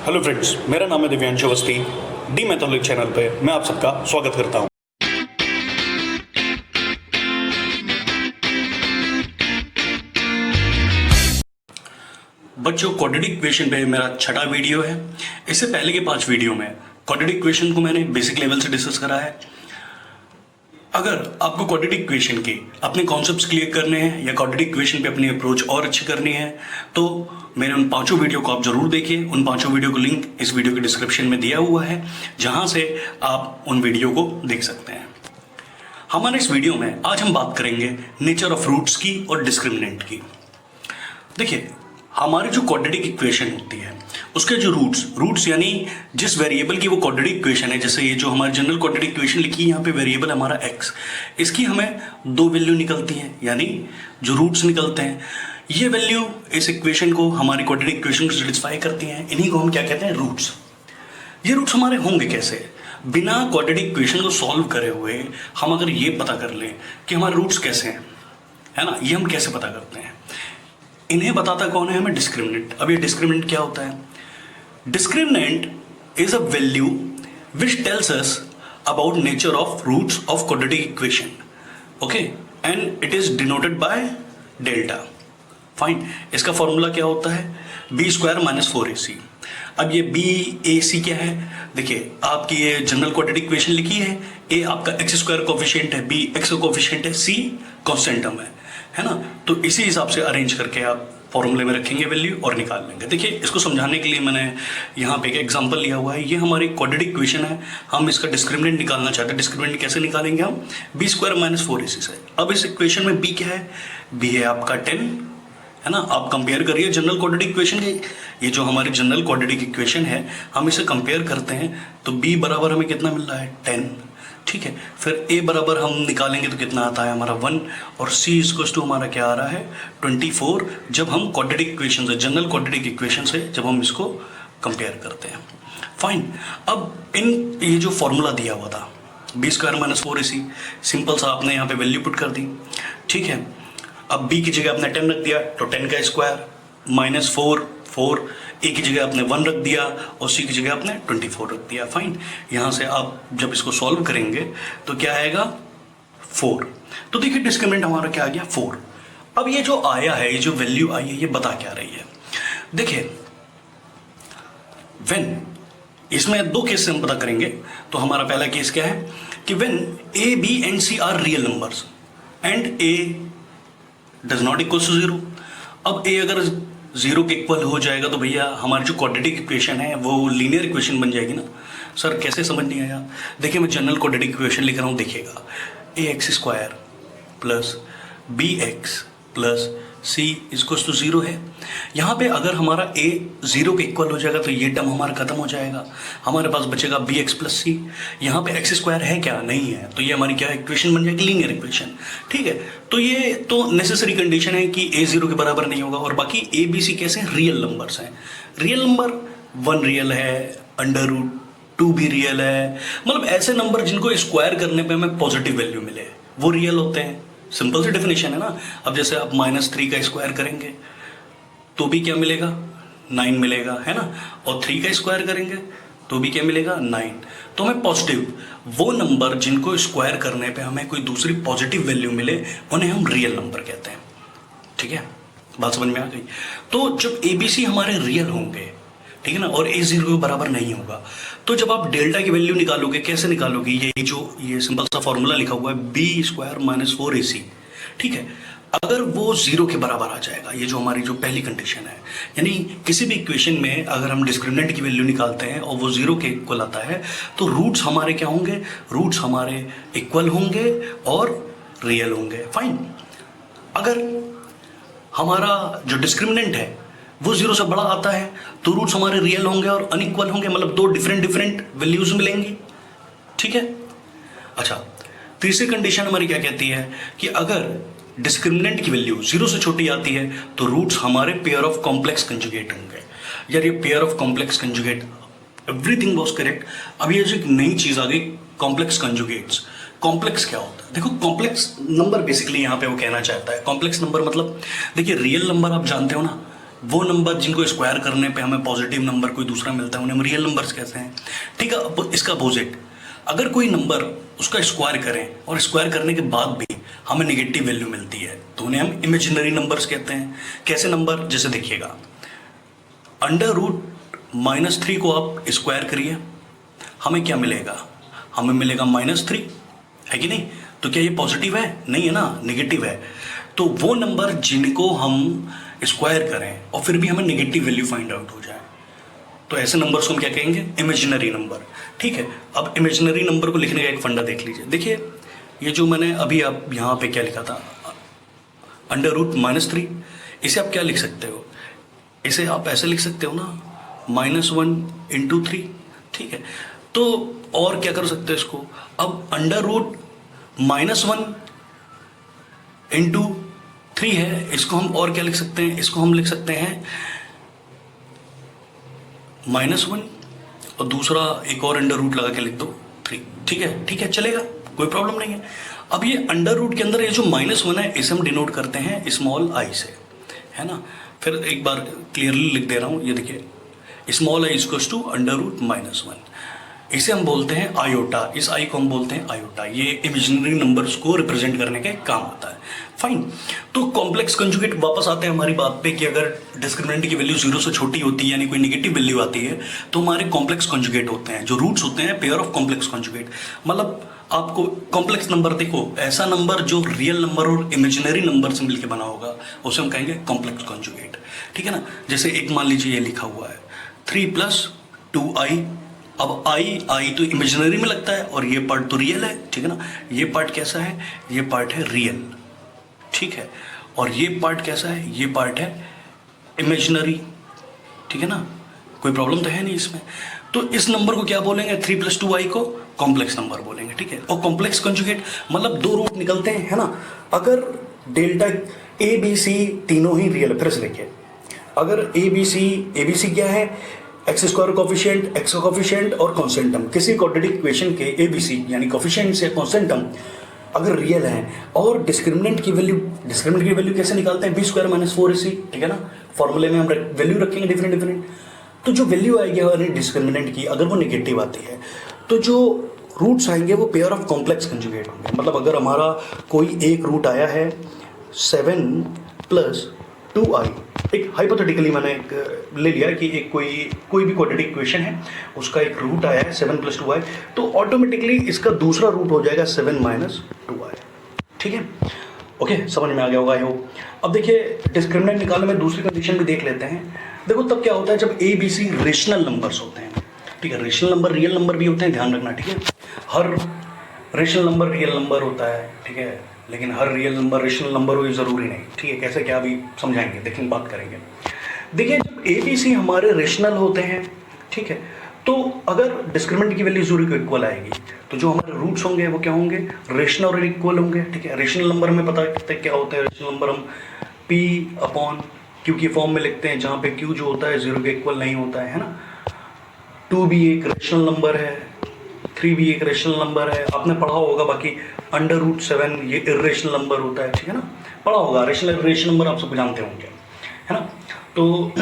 Hello friends, मेरा नाम है Divyansh Awasthi. The mathology channel पे मैं आप सबका स्वागत करता हूँ। बच्चों, क्वाड्रेटिक इक्वेशन पे मेरा छठा वीडियो है। इससे पहले के 5 वीडियो में क्वाड्रेटिक इक्वेशन को मैंने बेसिक लेवल से डिस्कस करा है। अगर आपको क्वाड्रेटिक इक्वेशन के अपने कॉन्सेप्ट्स क्लियर करने हैं या क्वाड्रेटिक इक्वेशन पे अपनी अप्रोच और अच्छी करनी है तो मेरे उन 5 वीडियो को आप जरूर देखिए। उन 5 वीडियो को लिंक इस वीडियो के डिस्क्रिप्शन में दिया हुआ है, जहां से आप उन वीडियो को देख सकते हैं। हमारे इस वीडियो में आज हम बात करेंगे नेचर ऑफ रूट्स की और डिस्क्रिमिनेंट की। देखिए, हमारी जो क्वाड्रेटिक इक्वेशन होती है उसके जो रूट्स यानी जिस वेरिएबल की वो क्वाड्रेटिक इक्वेशन है, जैसे ये जो हमारी जनरल क्वाड्रेटिक इक्वेशन लिखी है यहाँ पे वेरिएबल हमारा x, इसकी हमें 2 वैल्यू निकलती हैं, यानी जो रूट्स निकलते हैं ये वैल्यू इस इक्वेशन को, हमारी क्वाड्रेटिक इक्वेशन को सेटिस्फाई करती हैं। इन्हीं को हम क्या कहते हैं? रूट्स। ये रूट्स हमारे होंगे कैसे? बिना क्वाड्रेटिक इक्वेशन को सॉल्व करे हुए हम अगर ये पता कर लें कि हमारे रूट्स कैसे हैं, है ना, ये हम कैसे पता करते हैं? इन्हें बताता कौन है? हमें डिस्क्रिमिनेंट। अब ये डिस्क्रिमिनेंट क्या होता है? Discriminant is a value which tells us about nature of roots of quadratic equation, okay, and it is denoted by delta. Fine. इसका फॉर्मूला क्या होता है? B square minus 4ac। अब ये बी ए सी क्या है? देखिए, आपकी ये जनरल क्वाड्रेटिक इक्वेशन लिखी है, ए आपका एक्स स्क्वायर कोफिशिएंट है, बी एक्स कोफिशिएंट है, सी कांस्टेंट टर्म है ना। तो इसी हिसाब से अरेंज करके आप फॉर्मूले में रखेंगे वैल्यू और निकाल लेंगे। देखिए, इसको समझाने के लिए मैंने यहाँ पे एक एग्जांपल लिया हुआ है। ये हमारी क्वाड्रेटिक इक्वेशन है, हम इसका डिस्क्रिमिनेंट निकालना चाहते हैं। डिस्क्रिमिनेंट कैसे निकालेंगे हम? बी स्क्वायर माइनस 4ac से। अब इस इक्वेशन में बी क्या है? बी है आपका 10, है ना। आप कंपेयर करिए जनरल क्वाड्रेटिक इक्वेशन की, ये जो हमारी जनरल क्वाड्रेटिक इक्वेशन है हम इसे कंपेयर करते हैं तो b बराबर हमें कितना मिल रहा है? 10, ठीक है। फिर a बराबर हम निकालेंगे तो कितना आता है हमारा 1, और c इक्वल्स टू हमारा क्या आ रहा है? 24, जब हम क्वाड्रेटिक इक्वेशन से, जनरल क्वाड्रेटिक इक्वेशन से जब हम इसको कंपेयर करते हैं। फाइन। अब ये जो फॉर्मूला दिया हुआ था B square minus 4ac, simple सा आपने यहाँ पे वैल्यू पुट कर दी, ठीक है। अब b की जगह आपने 10 रख दिया तो 10 का स्क्वायर माइनस 4, a की जगह आपने 1 रख दिया और c की जगह आपने 24 रख दिया। फाइन। यहाँ से आप जब इसको सॉल्व करेंगे तो क्या आएगा? 4। तो देखिए, डिस्क्रिमिनेंट हमारा क्या आ गया? 4। अब ये जो आया है, ये जो वैल्यू आई है, ये बता क्या रही है? देखिए, व्हेन, इसमें 2 केस से हम पता करेंगे। तो हमारा पहला केस क्या है कि when a b and c are real numbers and a does not equal to 0। अब a अगर 0 के इक्वल हो जाएगा तो भैया हमारी जो क्वाड्रेटिक इक्वेशन है वो लीनियर इक्वेशन बन जाएगी ना। सर कैसे? समझ नहीं आया। देखिए, मैं जनरल क्वाड्रेटिक इक्वेशन लिख रहा हूँ, देखिएगा, ax square plus bx plus c equals to 0 है। यहाँ पे अगर हमारा a 0 के इक्वल हो जाएगा तो ये टर्म हमारा खत्म हो जाएगा, हमारे पास बचेगा bx प्लस c। यहाँ पे x स्क्वायर है क्या? नहीं है, तो ये हमारी क्या इक्वेशन बन जाएगी? लीनियर इक्वेशन, ठीक है। तो ये तो नेसेसरी कंडीशन है कि a 0 के बराबर नहीं होगा। और बाकी a b c कैसे? रियल नंबर्स हैं। रियल नंबर 1 रियल है, √2 भी रियल है, मतलब ऐसे नंबर जिनको स्क्वायर करने पे हमें पॉजिटिव वैल्यू मिले वो रियल होते हैं। सिंपल सी डेफिनेशन है ना। अब जैसे आप -3 का स्क्वायर करेंगे तो भी क्या मिलेगा? 9 मिलेगा, है ना। और 3 का स्क्वायर करेंगे तो भी क्या मिलेगा? 9। तो हमें पॉजिटिव, वो नंबर जिनको स्क्वायर करने पे हमें कोई दूसरी पॉजिटिव वैल्यू मिले उन्हें हम रियल नंबर कहते हैं, ठीक है। बात समझ में आ गई? तो जब ABC हमारे रियल होंगे, ठीक है ना, और a 0 के बराबर नहीं होगा, तो जब आप डेल्टा की वैल्यू निकालोगे, कैसे निकालोगे? ये सिंपल सा फॉर्मूला लिखा हुआ है बी स्क्वायर माइनस 4ac, ठीक है। अगर वो 0 के बराबर आ जाएगा, ये जो हमारी जो पहली कंडीशन है, यानी किसी भी इक्वेशन में अगर हम डिस्क्रिमिनेंट की वैल्यू निकालते हैं और वो 0 के इक्वल आता है तो रूट्स हमारे क्या होंगे? रूट्स हमारे इक्वल होंगे और रियल होंगे। फाइन। अगर हमारा जो डिस्क्रिमिनेंट है वो 0 से बड़ा आता है तो रूट्स हमारे रियल होंगे और अनइक्वल होंगे, मतलब 2 डिफरेंट वैल्यूज मिलेंगी, ठीक है। अच्छा, तीसरी कंडीशन हमारी क्या कहती है कि अगर डिस्क्रिमिनेंट की वैल्यू 0 से छोटी आती है तो रूट्स हमारे पेयर ऑफ कॉम्प्लेक्स कंजुगेट होंगे। यार, ये pair of complex conjugate, everything was correct. अब ये जो एक नई चीज आ गई, कॉम्प्लेक्स कंजुगेट्स। कॉम्प्लेक्स क्या होता है? देखो, कॉम्प्लेक्स नंबर बेसिकली यहाँ पे वो कहना चाहता है, कॉम्प्लेक्स नंबर मतलब, देखिए, रियल नंबर आप जानते हो ना वो नंबर जिनको स्क्वायर करने पे हमें पॉजिटिव नंबर कोई दूसरा मिलता है उन्हें हम रियल नंबर्स कहते हैं। ठीक है, अब इसका अपोजिट, अगर कोई नंबर उसका स्क्वायर करें और स्क्वायर करने के बाद भी हमें नेगेटिव वैल्यू मिलती है तो उन्हें हम इमेजिनरी नंबर्स कहते हैं। कैसे नंबर, जैसे देखिएगा, अंडर रूट -3 को आप स्क्वायर करिए, हमें क्या मिलेगा, हमें मिलेगा -3, है कि नहीं? तो क्या ये पॉजिटिव है? नहीं है ना, नेगेटिव है। तो वो नंबर जिनको हम स्क्वायर करें और फिर भी हमें नेगेटिव वैल्यू फाइंड आउट हो जाए, तो ऐसे नंबर्स को हम क्या कहेंगे, इमेजिनरी नंबर। ठीक है, अब इमेजिनरी नंबर को लिखने का एक फंडा देख लीजिए। देखिए ये जो मैंने अभी आप यहाँ पे क्या लिखा था, अंडर रूट -3, इसे आप क्या लिख सकते हो, इसे आप ऐसे लिख सकते हो ना, -1 × 3। ठीक है, तो और क्या कर सकते हो इसको, अब अंडर रूट -1 × 3 है, इसको हम और क्या लिख सकते हैं, इसको हम लिख सकते हैं -1 और दूसरा एक और अंडर रूट लगा के लिख दो 3। ठीक है, ठीक है, चलेगा, कोई प्रॉब्लम नहीं है। अब ये अंडर रूट के अंदर ये जो -1 है इसे हम डिनोट करते हैं स्मॉल आई से, है ना। फिर एक बार क्लियरली लिख दे रहा हूँ, ये देखिए, small I equals to under root -1, इसे हम बोलते हैं आयोटा, इस आई को हम बोलते हैं आयोटा। ये इमेजिनरी नंबर्स को रिप्रेजेंट करने का काम आता है। फाइन, तो कॉम्प्लेक्स कंजुगेट, वापस आते हैं हमारी बात पे कि अगर डिस्क्रिमिनेंट की वैल्यू 0 से छोटी होती है, यानी कोई नेगेटिव वैल्यू आती है, तो हमारे कॉम्प्लेक्स कंजुगेट होते हैं, जो रूट्स होते हैं पेयर ऑफ कॉम्प्लेक्स कंजुगेट। मतलब आपको कॉम्प्लेक्स नंबर देखो, ऐसा नंबर जो रियल नंबर और इमेजिनरी नंबर से मिलकर बना होगा उसे हम कहेंगे कॉम्प्लेक्स कंजुगेट। ठीक है ना, जैसे एक मान लीजिए ये लिखा हुआ है 3 + 2i। अब आई तो इमेजिनरी में लगता है और ये पार्ट तो रियल है। ठीक है ना, ये पार्ट कैसा है, ये पार्ट है रियल। ठीक है, और ये पार्ट कैसा है, ये पार्ट है इमेजिनरी। ठीक है ना, कोई प्रॉब्लम तो है नहीं इसमें। तो इस नंबर को क्या बोलेंगे, 3 + 2i को कॉम्प्लेक्स नंबर बोलेंगे। ठीक है, और कॉम्प्लेक्स कंजुगेट मतलब दो रूट निकलते हैं, है ना। अगर डेल्टा ABC तीनों ही रियल है, फिर से देखिए, अगर ABC क्या है, x² कोफिशिएंट, x का कोफिशिएंट और कॉन्स्टेंटम, किसी क्वाड्रेटिक इक्वेशन के ABC यानी कोफिशिएंट या कॉन्स्टेंटम अगर रियल है, और डिस्क्रिमिनेंट की वैल्यू कैसे निकालते हैं, b² - 4ac। ठीक है ना, फॉर्मूले में हम वैल्यू रखेंगे डिफरेंट। तो जो वैल्यू आएगी हमारी डिस्क्रिमिनेंट की, अगर वो नेगेटिव आती है तो जो रूट्स आएंगे वो पेयर ऑफ कॉम्प्लेक्स कंजुगेट होंगे। मतलब अगर हमारा कोई एक रूट आया है 7 + 2i, एक हाइपोथेटिकली मैंने ले लिया कि एक कोई भी क्वाड्रेटिक इक्वेशन है, उसका एक रूट आया है 7 + 2i, तो ऑटोमेटिकली इसका दूसरा रूट हो जाएगा 7 - 2i। ठीक है, ओके, समझ में आ गया होगा आई होप। अब देखिए डिस्क्रिमिनेंट निकालने में दूसरी कंडीशन भी देख लेते हैं। देखो तब क्या होता है जब ABC रेशनल नंबर्स होते हैं। ठीक है, रेशनल नंबर रियल नंबर भी होते हैं, ध्यान रखना। ठीक है, हर रेशनल नंबर रियल नंबर होता है। ठीक है, लेकिन हर रियल नंबर रेशनल नंबर हो ये ज़रूरी नहीं। ठीक है, कैसे क्या अभी समझाएंगे, देखेंगे, बात करेंगे। देखिए जब ABC हमारे रेशनल होते हैं, ठीक है, तो अगर डिस्क्रिमिनेंट की वैल्यू 0 के इक्वल आएगी तो जो हमारे रूट्स होंगे वो क्या होंगे, रेशनल और इक्वल होंगे। ठीक है, रेशनल नंबर में पता करते हैं क्या होता है, रेशनल नंबर हम P/Q की फॉर्म में लिखते हैं, जहाँ पे Q जो होता है 0 के इक्वल नहीं होता है ना। 2 भी एक रेशनल नंबर है, 3 भी एक रेशनल नंबर है, आपने पढ़ा होगा। बाकी √7 ये इर्रेशनल नंबर होता है। ठीक है ना, पढ़ा होगा, रेशनल नंबर आप सब जानते होंगे, है ना। तो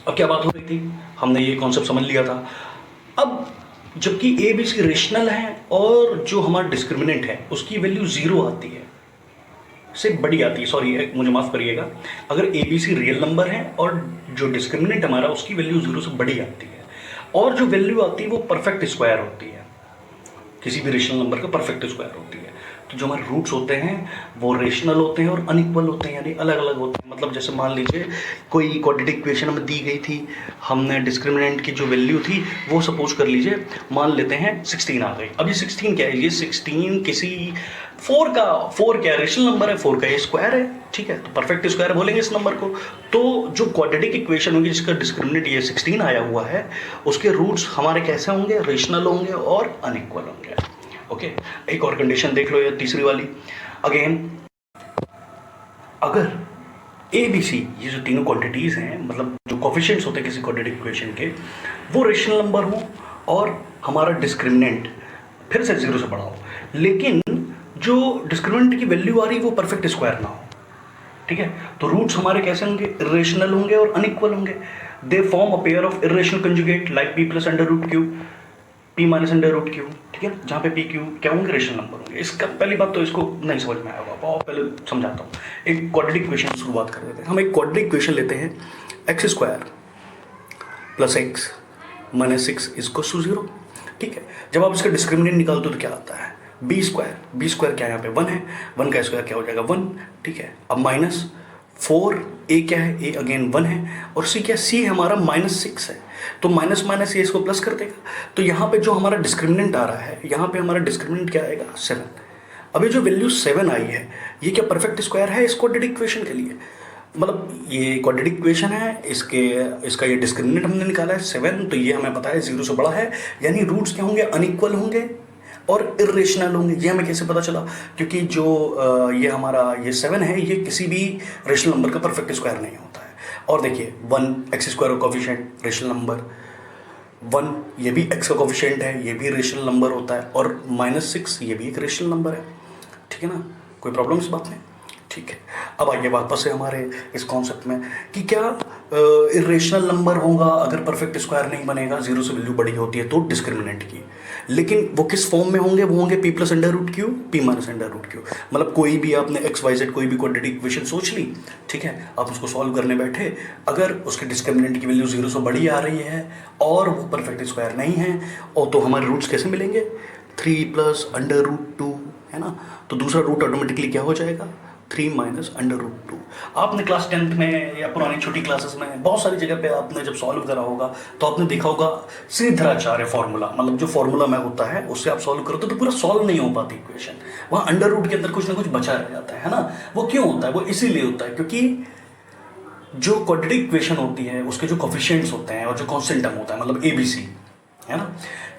अब क्या बात हो रही थी, हमने ये कॉन्सेप्ट समझ लिया था। अब जबकि ABC रेशनल है और जो हमारा डिस्क्रिमिनेंट है उसकी वैल्यू 0 आती है, से बड़ी आती है, सॉरी मुझे माफ़ करिएगा, अगर ABC रियल नंबर है और जो डिस्क्रिमिनेंट हमारा उसकी वैल्यू 0 से बड़ी आती है, और जो वैल्यू आती है वो परफेक्ट स्क्वायर होती है, किसी भी रेशनल नंबर का परफेक्ट स्क्वायर होती है। तो जो हमारे रूट्स होते हैं वो रेशनल होते हैं और अनइक्वल होते हैं, यानी अलग अलग होते हैं। मतलब जैसे मान लीजिए कोई क्वाड्रेटिक इक्वेशन हमें दी गई थी, हमने डिस्क्रिमिनेंट की जो वैल्यू थी वो सपोज कर लीजिए, मान लेते हैं 16 आ गई। अब ये 16 क्या है, ये 16 किसी 4 क्या रेशनल नंबर है, 4 का ये स्क्वायर है। ठीक है, तो परफेक्ट स्क्वायर बोलेंगे इस नंबर को। तो जो क्वाड्रेटिक इक्वेशन होगी जिसका डिस्क्रिमिनेंट ये 16 आया हुआ है, उसके रूट्स हमारे कैसे होंगे, रेशनल होंगे और अनइक्वल होंगे। ओके, एक और कंडीशन देख लो, ये तीसरी वाली। अगेन अगर ABC ये जो तीनों क्वांटिटीज हैं, मतलब जो कोफिशिएंट्स होते हैं किसी क्वाड्रेटिक इक्वेशन के, वो रेशनल नंबर हो और हमारा डिस्क्रिमिनेंट फिर से 0 से बड़ा हो, लेकिन जो डिस्क्रिमिनेंट की वैल्यू आ रही है वो परफेक्ट स्क्वायर ना हो। ठीक है। तो रूट्स हमारे कैसे होंगे, इरेशनल होंगे और अनइक्वल होंगे। They form a pair of irrational conjugate like p plus under root Q, p minus under root Q, ठीक है, जहाँ पे p q क्या होंगे, रेशनल नंबर होंगे। इसका पहली बात तो इसको नहीं समझ में आया होगा, बहुत पहले समझाता हूँ। एक क्वाड्रेटिक इक्वेशन शुरुआत कर देते हैं। हम एक क्वाड्रेटिक इक्वेशन लेते हैं, X square plus X minus 6 equals to 0, ठीक है। जब आप इसका डिस्क्रिमिनेंट निकालते हो तो क्या आता है, बी स्क्वायर क्या है, यहाँ पे 1 है, 1 का स्क्वायर क्या हो जाएगा 1, ठीक है। अब माइनस 4, ए क्या है, ए अगेन 1 है, और सी क्या, सी हमारा -6 है, तो माइनस माइनस ये इसको प्लस कर देगा। तो यहाँ पे जो हमारा डिस्क्रिमिनेंट आ रहा है, यहाँ पे हमारा डिस्क्रिमिनेंट क्या आएगा 7। अभी जो वैल्यू 7 आई है, ये क्या परफेक्ट स्क्वायर है इस क्वाड्रेटिक इक्वेशन के लिए, मतलब ये क्वाड्रेटिक इक्वेशन है, इसका ये डिस्क्रिमिनेंट हमने निकाला है 7, तो ये हमें पता है 0 से बड़ा है, यानी रूट्स क्या होंगे, अनइक्वल होंगे और इरेशनल होंगे। ये हमें कैसे पता चला, क्योंकि जो ये हमारा ये 7 है, ये किसी भी रेशनल नंबर का परफेक्ट स्क्वायर नहीं होता है। और देखिए 1 एक्स स्क्वायर का कोफिशिएंट रेशनल नंबर, 1 ये भी एक्स का कोफिशिएंट है, ये भी रेशनल नंबर होता है, और -6 ये भी एक रेशनल नंबर है, ठीक है ना, कोई प्रॉब्लम इस बात में, ठीक है। अब आइए वापस से हमारे इस कॉन्सेप्ट में कि क्या इरेशनल नंबर होगा अगर परफेक्ट स्क्वायर नहीं बनेगा, 0 से वैल्यू बड़ी होती है तो डिस्क्रिमिनेंट की, लेकिन वो किस फॉर्म में होंगे, वो होंगे p plus under root Q, p minus under root Q. मतलब कोई भी आपने एक्स वाई जेड कोई भी क्वाड्रेटिक इक्वेशन सोच ली, ठीक है, आप उसको सॉल्व करने बैठे, अगर उसके डिस्क्रिमिनेंट की वैल्यू 0 से बड़ी आ रही है और वो परफेक्ट स्क्वायर नहीं है, और तो हमारे रूट्स कैसे मिलेंगे, 3 प्लस अंडर रूट 2, है ना, तो दूसरा रूट ऑटोमेटिकली क्या हो जाएगा, 3 माइनस अंडर रूट 2। आपने क्लास 10th में या पुरानी छोटी क्लासेस में बहुत सारी जगह पे आपने जब सॉल्व करा होगा तो आपने देखा होगा श्रीधराचार्य फॉर्मूला, मतलब जो फॉर्मूला में होता है उससे आप सॉल्व करते हो तो पूरा सॉल्व नहीं हो पाती इक्वेशन, वहाँ अंडर रूट के अंदर कुछ ना कुछ बचा रह जाता है ना। वो क्यों होता है, वो इसीलिए होता है क्योंकि जो क्वाड्रेटिक इक्वेशन होती है उसके जो कोफिशिएंट्स होते हैं और जो कांस्टेंट टर्म होता है, मतलब ABC, है ना,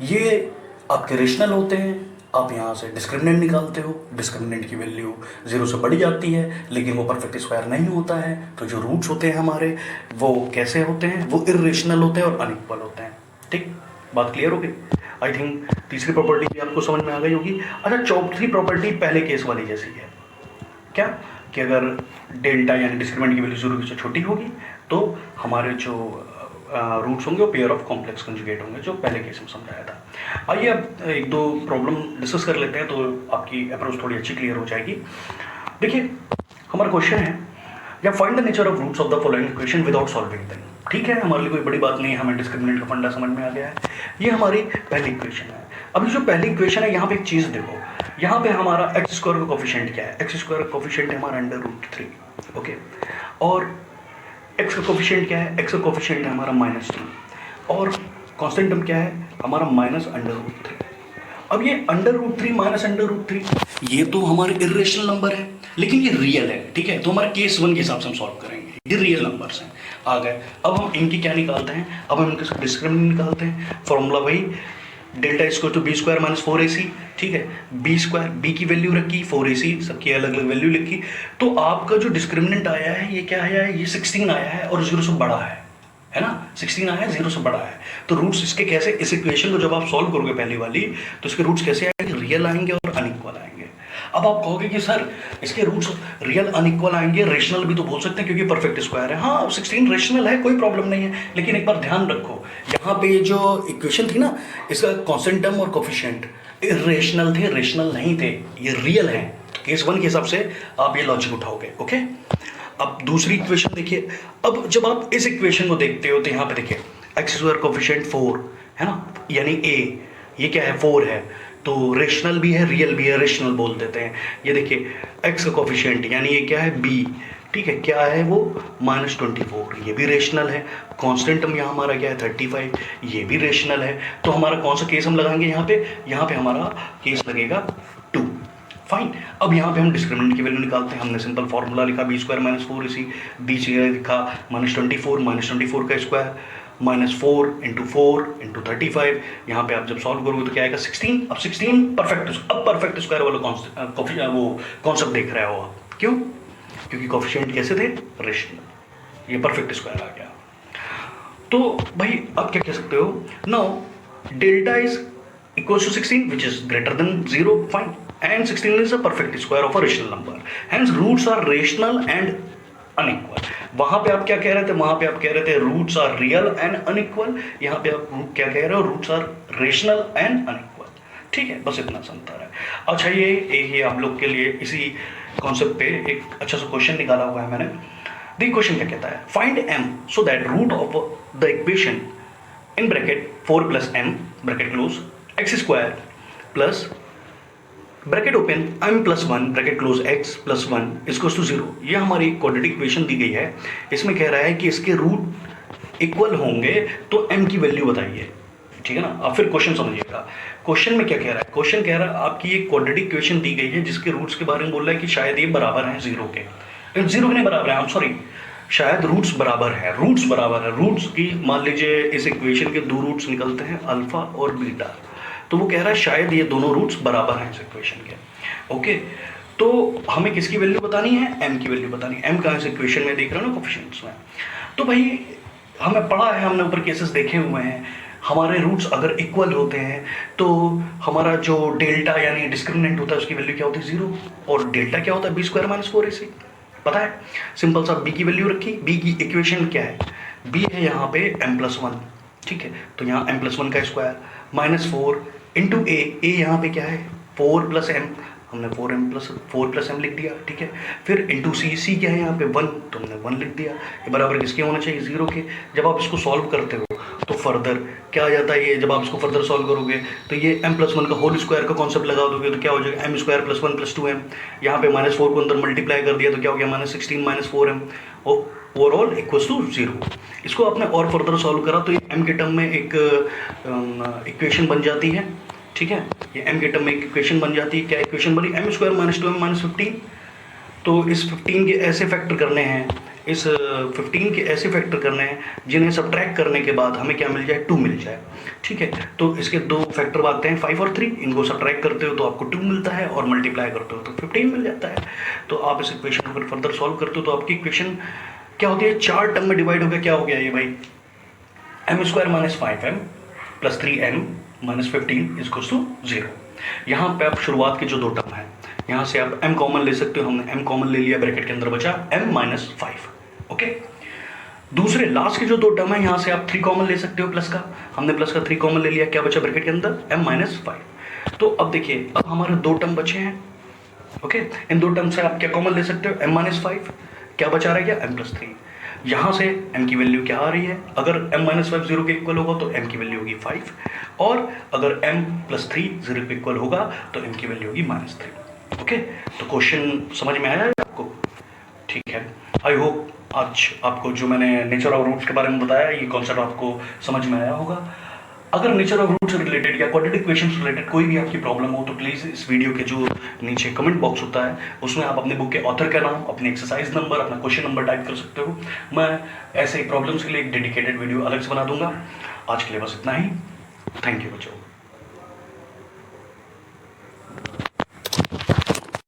ये आपके रेशनल होते हैं। आप यहाँ से डिस्क्रिमिनेंट निकालते हो, डिस्क्रिमिनेंट की वैल्यू 0 से बढ़ जाती है, लेकिन वो परफेक्ट स्क्वायर नहीं होता है। तो जो रूट्स होते हैं हमारे वो कैसे होते हैं, वो इरेशनल होते हैं और अनइक्वल होते हैं। ठीक, बात क्लियर हो गई। आई थिंक तीसरी प्रॉपर्टी भी आपको समझ में आ गई होगी। अच्छा, चौथी प्रॉपर्टी पहले केस वाली जैसी है, क्या कि अगर डेल्टा यानी डिस्क्रिमिनेंट की वैल्यू 0 से छोटी होगी तो हमारे जो रूट्स होंगे वो पेयर ऑफ कॉम्प्लेक्स कंजुगेट होंगे, जो पहले केस में समझाया था। आइए अब एक दो प्रॉब्लम डिस्कस कर लेते हैं तो आपकी अप्रोच थोड़ी अच्छी क्लियर हो जाएगी। देखिए हमारा क्वेश्चन है, या find the nature of roots of the following equation without solving them. ठीक है, हमारे लिए कोई बड़ी बात नहीं है, हमें डिस्क्रिमिनेंट का फंडा समझ में आ गया है। ये हमारी पहली इक्वेशन है। अभी जो पहली इक्वेशन है, यहाँ पे एक चीज़ देखो, यहाँ पे हमारा एक्स स्क्वायर का कोफिशिएंट क्या है, एक्स स्क्वायर का कोफिशिएंट है हमारा √3, ओके, और एक्स का कोफिशिएंट क्या है, एक्स का कोफिशिएंट है हमारा -2, और कांस्टेंट टर्म क्या है हमारा -√3। अब ये √3 -√3 ये तो हमारे इरेशनल नंबर है, लेकिन ये रियल है, ठीक है। तो हमारे केस 1 के हिसाब से हम सॉल्व करेंगे, ये रियल नंबर्स हैं, आ गए। अब हम इनकी क्या निकालते हैं, अब हम इनके डिस्क्रिमिनेंट निकालते हैं। फॉर्मूला वही, delta equal to b² - 4ac, ठीक है। b² की वैल्यू रखी, 4ac सबकी अलग अलग वैल्यू लिखी। तो आपका जो डिस्क्रिमिनेंट आया है ये क्या आया है, ये 16 आया है और 0 से बड़ा है ना, 16 आया है, 0 से बड़ा है। तो रूट्स इसके कैसे, इस इक्वेशन को जब आप सॉल्व करोगे पहली वाली, तो इसके रूट्स कैसे आएंगे, रियल आएंगे और अनइक्वल आएंगे। अब आप कहोगे कि सर इसके रूट्स रियल अनइक्वल आएंगे, रेशनल भी तो बोल सकते हैं क्योंकि परफेक्ट स्क्वायर है। हाँ, 16 रेशनल है, कोई प्रॉब्लम नहीं है, लेकिन एक बार ध्यान रखो, यहाँ पे जो इक्वेशन थी ना, इसका कांस्टेंट टर्म और कोफिशिएंट इरेशनल थे, रेशनल नहीं थे, ये रियल है। तो केस 1 के हिसाब से आप ये लॉजिक उठाओगे, ओके। अब दूसरी इक्वेशन देखिए। अब जब आप इस इक्वेशन को देखते हो तो यहाँ पे देखिए एक्स स्क्वायर कोफिशिएंट 4 है ना, यानी a ये क्या है 4 है, तो रेशनल भी है रियल भी है, रेशनल बोल देते हैं। ये देखिए x का कोफिशिएंट यानी ये क्या है b, ठीक है, क्या है वो -24, ये भी रेशनल है। कांस्टेंट टर्म यहाँ हमारा क्या है 35, ये भी रेशनल है। तो हमारा कौन सा केस हम लगाएंगे यहाँ पे हमारा केस लगेगा 2। फाइन। अब यहाँ पे हम डिस्क्रिमिनेंट की वैल्यू निकालते हैं। हमने सिंपल फॉर्मूला लिखा b² - 4ac, b लिखा -24 का स्क्वायर -4 × 4 × 35। यहाँ पे आप जब सॉल्व करोगे तो क्या आएगा 16। अब 16 परफेक्ट स्क्वायर वाला वो कॉन्सेप्ट देख रहे हो आप, क्यों, क्योंकि कोफिशिएंट कैसे थे, रेशनल, ये परफेक्ट स्क्वायर आ गया। तो भाई आप क्या कह सकते हो, now delta is equals to 16 which is greater than 0, fine, and 16 is a perfect square of a rational number, hence roots are rational and unequal. वहां पे आप क्या कह रहे थे, वहां पे आप कह रहे थे roots are real and unequal, यहाँ पे आप क्या कह रहे हो, roots are rational and unequal. ठीक है, बस इतना सा अंतर है। अच्छा ये आप लोग के लिए इसी कॉन्सेप्ट पे एक अच्छा सा क्वेश्चन निकाला हुआ है मैंने। देखिए क्वेश्चन क्या कहता है, find m so that root of the equation in bracket 4 plus m bracket close x square plus bracket open m plus 1 bracket close x plus 1 equals to 0। ये हमारी क्वाड्रेटिक इक्वेशन दी गई है। इसमें कह रहा है कि इसके रूट इक्वल होंगे तो m की वैल्यू बताइए। ठीक है ना। अब फिर क्वेश्चन समझिएगा, क्वेश्चन में क्या कह रहा है। क्वेश्चन कह रहा है आपकी एक क्वाड्रेटिक इक्वेशन दी गई है जिसके रूट्स के बारे में बोल रहा है कि शायद ये बराबर हैं जीरो के, जीरो के नहीं बराबर है, आई एम सॉरी, शायद रूट्स बराबर है, रूट्स बराबर है। रूट्स की मान लीजिए इस इक्वेशन के दो रूट्स निकलते हैं अल्फा और बीटा, तो वो कह रहा है शायद ये दोनों रूट्स बराबर हैं इस इक्वेशन के। ओके, तो हमें किसकी वैल्यू बतानी है, m की वैल्यू बतानी है। m कहाँ इस इक्वेशन में देख रहे हो ना, कोफिशिएंट्स में। तो भाई हमें पढ़ा है, हमने ऊपर केसेस देखे हुए हैं, हमारे रूट्स अगर इक्वल होते हैं तो हमारा जो डेल्टा यानी डिस्क्रिमिनेंट होता है उसकी वैल्यू क्या होती है, जीरो। और डेल्टा क्या होता है, बी स्क्वायर माइनस 4ac, पता है। सिंपल सा b की वैल्यू रखी, b की इक्वेशन क्या है, b है यहाँ पे m प्लस 1, ठीक है, तो यहाँ m प्लस 1 का स्क्वायर माइनस 4 इंटू a यहाँ पे क्या है 4 प्लस m, हमने 4 प्लस m लिख दिया, ठीक है। फिर इंटू c क्या है यहाँ पे 1, तो हमने 1 लिख दिया। ये बराबर किसके होना चाहिए, जीरो के। जब आप इसको सॉल्व करते हो तो फर्दर क्या आ जाता है, ये जब आप इसको फर्दर सॉल्व करोगे तो ये m प्लस 1 का होल स्क्वायर का कॉन्सेप्ट लगा दोगे तो क्या हो जाएगा, m square plus 1 plus 2m। यहाँ पे माइनस 4 को अंदर मल्टीप्लाई कर दिया तो क्या हो गया, minus 16 minus 4m overall equals to 0। इसको आपने और फर्दर सॉल्व करा तो ये m के टर्म में एक इक्वेशन बन जाती है, ठीक है। ये m के टर्म में एक इक्वेशन बन जाती है, क्या इक्वेशन बनी, m square minus 2m minus 15। तो इस 15 के ऐसे फैक्टर करने हैं, इस 15 के ऐसे फैक्टर करने हैं जिन्हें सब्ट्रैक्ट करने के बाद हमें क्या मिल जाए, 2 मिल जाए, ठीक है। तो इसके दो फैक्टर आते हैं 5 और 3, इनको सब्ट्रैक्ट करते हो तो आपको 2 मिलता है और मल्टीप्लाई करते हो तो 15 मिल जाता है। तो आप इस इक्वेशन को फिर फर्दर सॉल्व करते हो तो आपकी इक्वेशन क्या होती है, 4 टर्म में डिवाइड हो गया, क्या हो गया ये भाई, m square minus 5m plus 3m minus 15 equals to 0। यहाँ पे आप शुरुआत के जो दो टर्म है यहाँ से आप m कॉमन ले सकते हो, हमने m कॉमन ले लिया, ब्रैकेट के अंदर बचा m माइनस 5। ओके, दूसरे लास्ट के जो दो टर्म है यहाँ से आप 3 कॉमन ले सकते हो प्लस का, हमने प्लस का 3 कॉमन ले लिया, क्या बचा ब्रैकेट के अंदर m माइनस 5। तो अब देखिए अब हमारे दो टर्म बचे हैं। ओके, इन दो टर्म से आप क्या कॉमन ले सकते हो, m माइनस 5, क्या बचा रह गया m प्लस 3। यहाँ से m की वैल्यू क्या आ रही है, अगर m माइनस 5 0 के इक्वल होगा तो m की वैल्यू होगी 5, और अगर m प्लस 3 0 के इक्वल होगा तो m की वैल्यू होगी माइनस 3। ओके, तो क्वेश्चन समझ में आया है आपको, ठीक है। आई होप आज आपको जो मैंने नेचर ऑफ रूट्स के बारे में बताया ये कॉन्सेप्ट आपको समझ में आया होगा। अगर नेचर ऑफ रूट से रिलेटेड या क्वाड्रेटिक इक्वेशन से रिलेटेड कोई भी आपकी प्रॉब्लम हो तो प्लीज़ इस वीडियो के जो नीचे कमेंट बॉक्स होता है उसमें आप अपने बुक के ऑथर का नाम, अपनी एक्सरसाइज नंबर, अपना क्वेश्चन नंबर टाइप कर सकते हो। मैं ऐसे ही प्रॉब्लम्स के लिए एक डेडिकेटेड वीडियो अलग से बना दूंगा। आज के लिए बस इतना ही। थैंक यू बच्चों।